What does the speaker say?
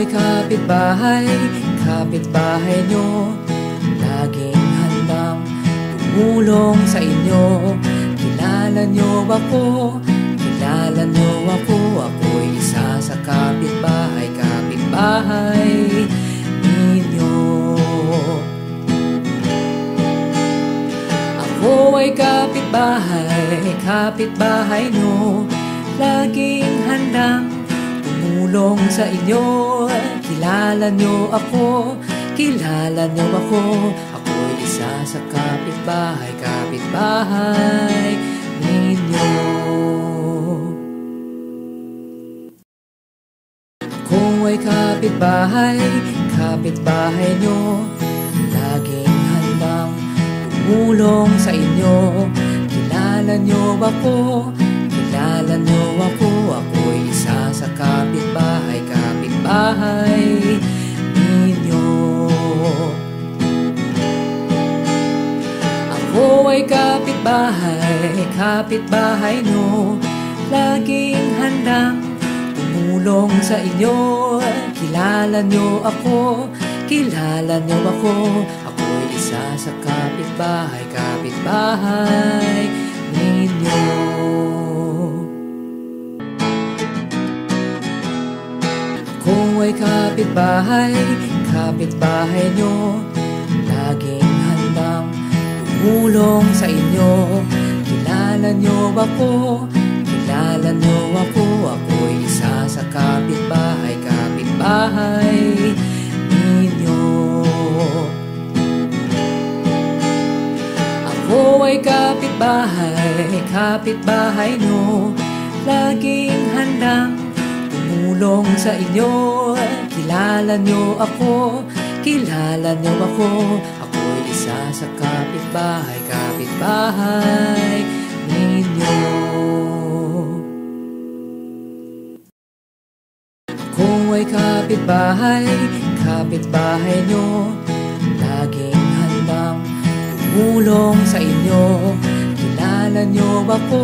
ay kapitbahay, kapitbahay nyo, laging handang tumulong sa inyo. Kilala nyo ako, kilala nyo ako, ako'y isa sa kapitbahay, kapitbahay ninyo. Ako ay kapitbahay, kapitbahay nyo, laging handang tumulong sa inyo. Kilala nyo ako, kilala nyo ako, ako'y isa sa kapitbahay, kapitbahay ninyo. Ako ay kapitbahay, kapitbahay nyo, laging handang tumulong sa inyo. Kilala nyo ako, kilala nyo ako, ako'y isa sa kapitbahay, kapitbahay ninyo. Ako ay kapitbahay, kapitbahay nyo, laging handang tumulong sa inyo. Kilala nyo ako, kilala nyo ako, ako'y isa sa kapitbahay, kapitbahay ninyo. Ako ay kapitbahay, kapitbahay nyo, laging handang tumulong sa inyo. Kilala nyo ako, kilala nyo ako, ako'y isa sa kapitbahay, kapitbahay ninyo. Ako ay kapitbahay, kapitbahay nyo, laging handang tumulong sa inyo. Kilala nyo ako, kilala nyo ako, ako'y isa sa kapitbahay, kapitbahay ninyo. Ako ay kapitbahay, kapitbahay nyo, laging handang tumulong sa inyo. Kilala nyo ako,